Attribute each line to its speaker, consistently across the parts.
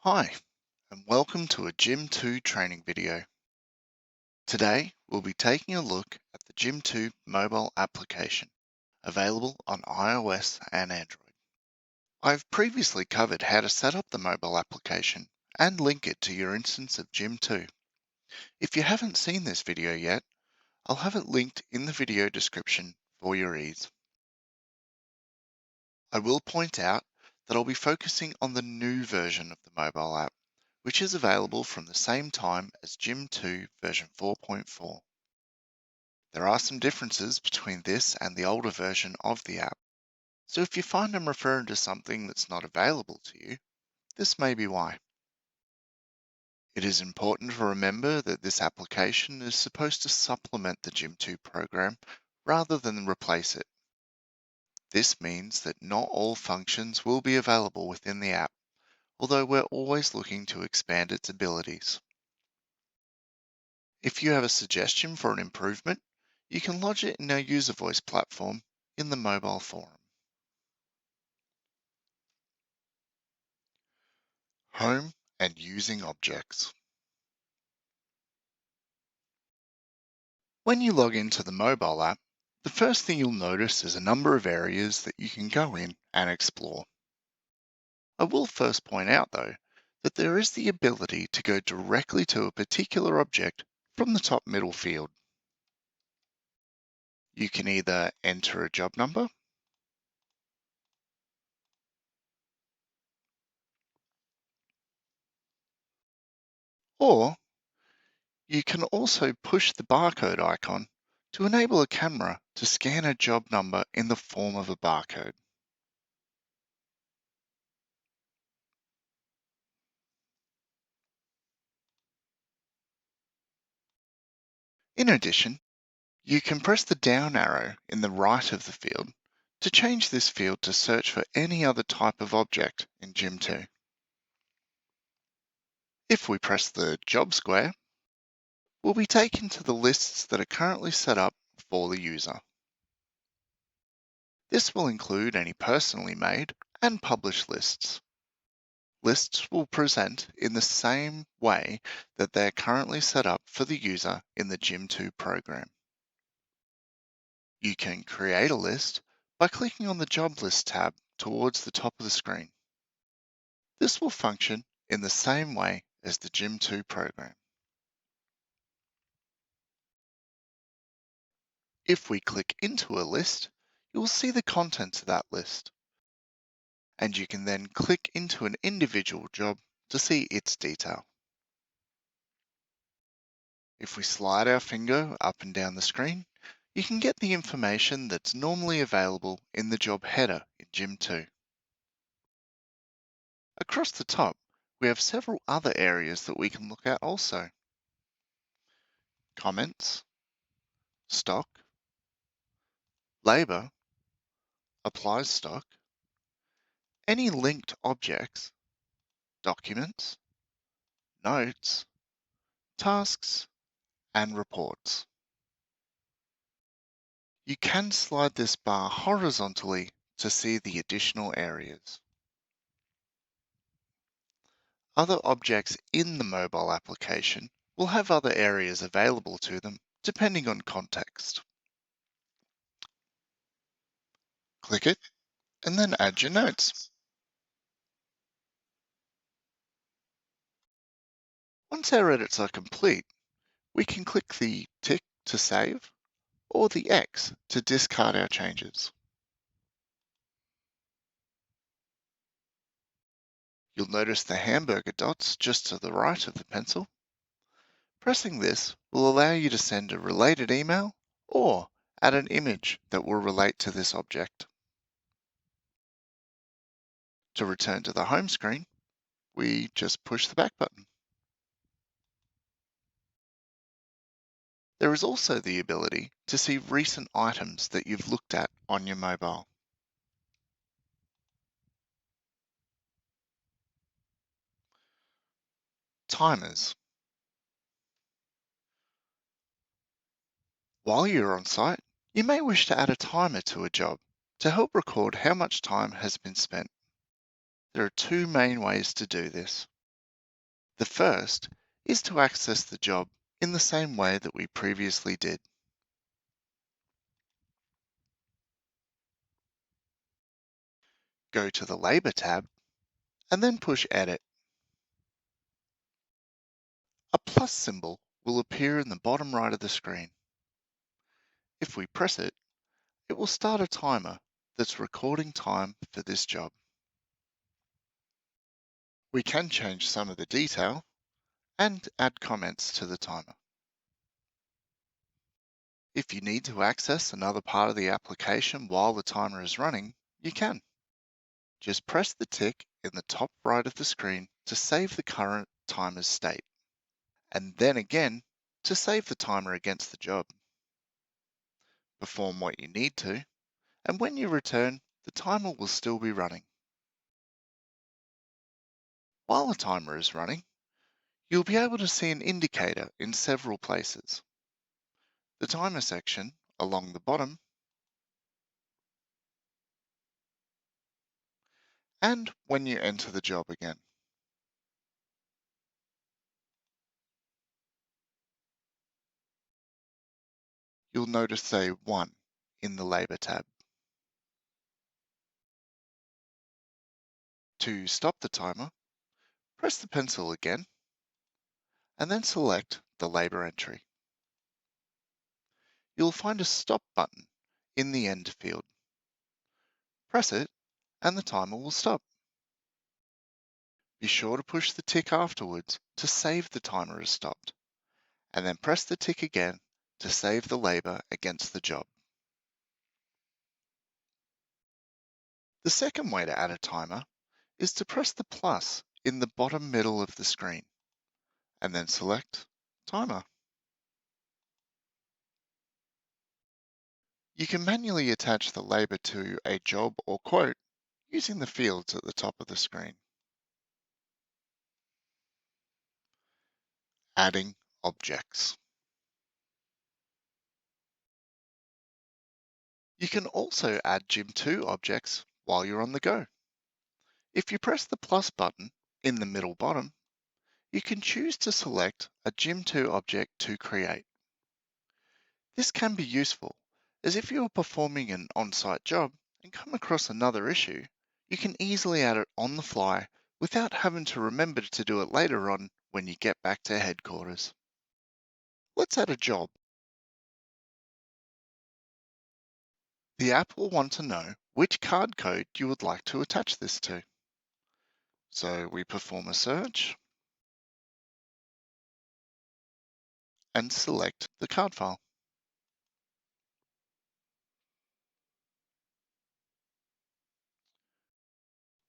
Speaker 1: Hi, and welcome to a Jim2 training video. Today, we'll be taking a look at the Jim2 mobile application, available on iOS and Android. I've previously covered how to set up the mobile application and link it to your instance of Jim2. If you haven't seen this video yet, I'll have it linked in the video description for your ease. I will point out that I'll be focusing on the new version of the mobile app, which is available from the same time as Jim2 version 4.4. There are some differences between this and the older version of the app, so if you find I'm referring to something that's not available to you, this may be why. It is important to remember that this application is supposed to supplement the Jim2 program rather than replace it. This means that not all functions will be available within the app, although we're always looking to expand its abilities. If you have a suggestion for an improvement, you can lodge it in our user voice platform in the mobile forum. Home and using objects. When you log into the mobile app, the first thing you'll notice is a number of areas that you can go in and explore. I will first point out, though, that there is the ability to go directly to a particular object from the top middle field. You can either enter a job number, or you can also push the barcode icon to enable a camera to scan a job number in the form of a barcode. In addition, you can press the down arrow in the right of the field to change this field to search for any other type of object in Jim2. If we press the job square, we'll be taken to the lists that are currently set up for the user. This will include any personally made and published lists. Lists will present in the same way that they are currently set up for the user in the Jim2 program. You can create a list by clicking on the Job List tab towards the top of the screen. This will function in the same way as the Jim2 program. If we click into a list, you will see the contents of that list, and you can then click into an individual job to see its detail. If we slide our finger up and down the screen, you can get the information that's normally available in the job header in Jim2. Across the top, we have several other areas that we can look at also. Comments, stock, labor, applies stock, any linked objects, documents, notes, tasks, and reports. You can slide this bar horizontally to see the additional areas. Other objects in the mobile application will have other areas available to them depending on context. Click it and then add your notes. Once our edits are complete, we can click the tick to save or the X to discard our changes. You'll notice the hamburger dots just to the right of the pencil. Pressing this will allow you to send a related email or add an image that will relate to this object. To return to the home screen, we just push the back button. There is also the ability to see recent items that you've looked at on your mobile. Timers. While you're on site, you may wish to add a timer to a job to help record how much time has been spent. There are two main ways to do this. The first is to access the job in the same way that we previously did. Go to the Labor tab and then push Edit. A plus symbol will appear in the bottom right of the screen. If we press it, it will start a timer that's recording time for this job. We can change some of the detail and add comments to the timer. If you need to access another part of the application while the timer is running, you can. Just press the tick in the top right of the screen to save the current timer's state, and then again to save the timer against the job. Perform what you need to, and when you return, the timer will still be running. While the timer is running, you'll be able to see an indicator in several places. The timer section along the bottom, and when you enter the job again. You'll notice a 1 in the Labor tab. To stop the timer, press the pencil again, and then select the Labor entry. You'll find a Stop button in the End field. Press it, and the timer will stop. Be sure to push the tick afterwards to save the timer as stopped, and then press the tick again to save the labor against the job. The second way to add a timer is to press the plus in the bottom middle of the screen, and then select Timer. You can manually attach the labor to a job or quote using the fields at the top of the screen. Adding objects. You can also add Jim2 objects while you're on the go. If you press the plus button in the middle bottom, you can choose to select a Jim2 object to create. This can be useful, as if you are performing an on-site job and come across another issue, you can easily add it on the fly without having to remember to do it later on when you get back to headquarters. Let's add a job. The app will want to know which card code you would like to attach this to. So we perform a search and select the card file.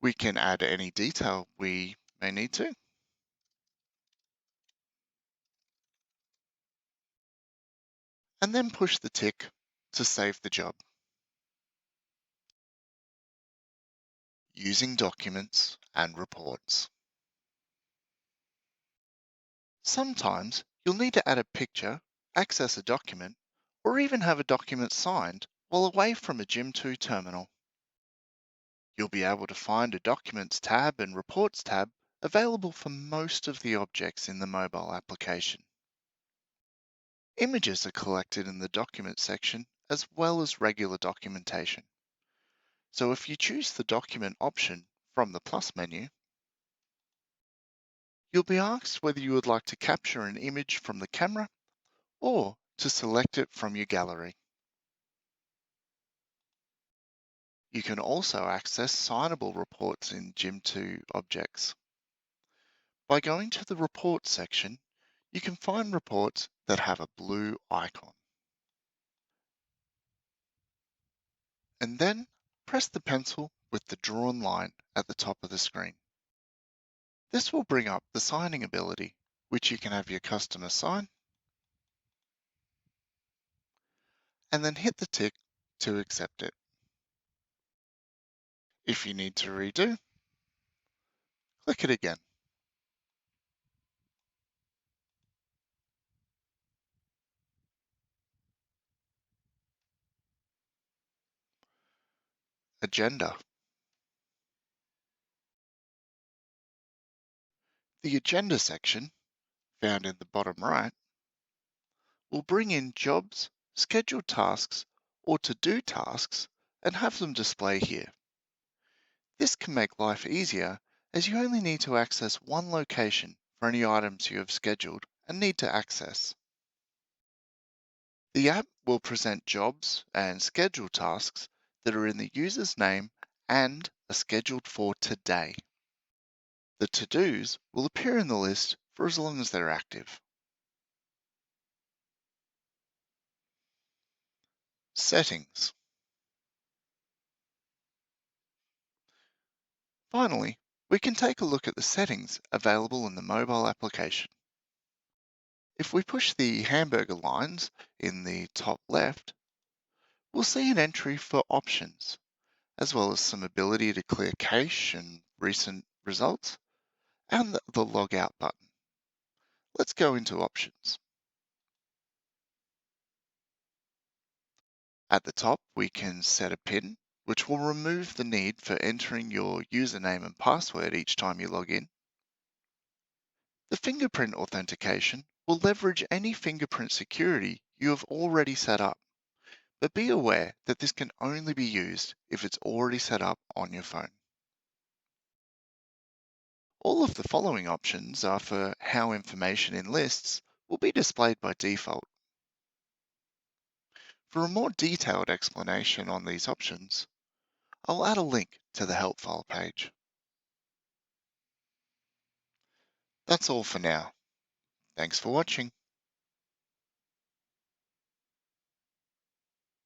Speaker 1: We can add any detail we may need to. And then push the tick to save the job. Using documents and reports. Sometimes you'll need to add a picture, access a document, or even have a document signed while away from a Jim2 terminal. You'll be able to find a Documents tab and Reports tab available for most of the objects in the mobile application. Images are collected in the Document section as well as regular documentation. So if you choose the Document option from the plus menu, you'll be asked whether you would like to capture an image from the camera or to select it from your gallery. You can also access signable reports in Jim2 objects. By going to the Reports section, you can find reports that have a blue icon. And then press the pencil with the drawn line at the top of the screen. This will bring up the signing ability, which you can have your customer sign, and then hit the tick to accept it. If you need to redo, click it again. Agenda. The agenda section, found in the bottom right, will bring in jobs, scheduled tasks, or to-do tasks and have them display here. This can make life easier as you only need to access one location for any items you have scheduled and need to access. The app will present jobs and scheduled tasks that are in the user's name and are scheduled for today. The to-dos will appear in the list for as long as they're active. Settings. Finally, we can take a look at the settings available in the mobile application. If we push the hamburger lines in the top left, we'll see an entry for options, as well as some ability to clear cache and recent results, and the log out button. Let's go into options. At the top, we can set a PIN, which will remove the need for entering your username and password each time you log in. The fingerprint authentication will leverage any fingerprint security you have already set up, but be aware that this can only be used if it's already set up on your phone. All of the following options are for how information in lists will be displayed by default. For a more detailed explanation on these options, I'll add a link to the help file page. That's all for now. Thanks for watching.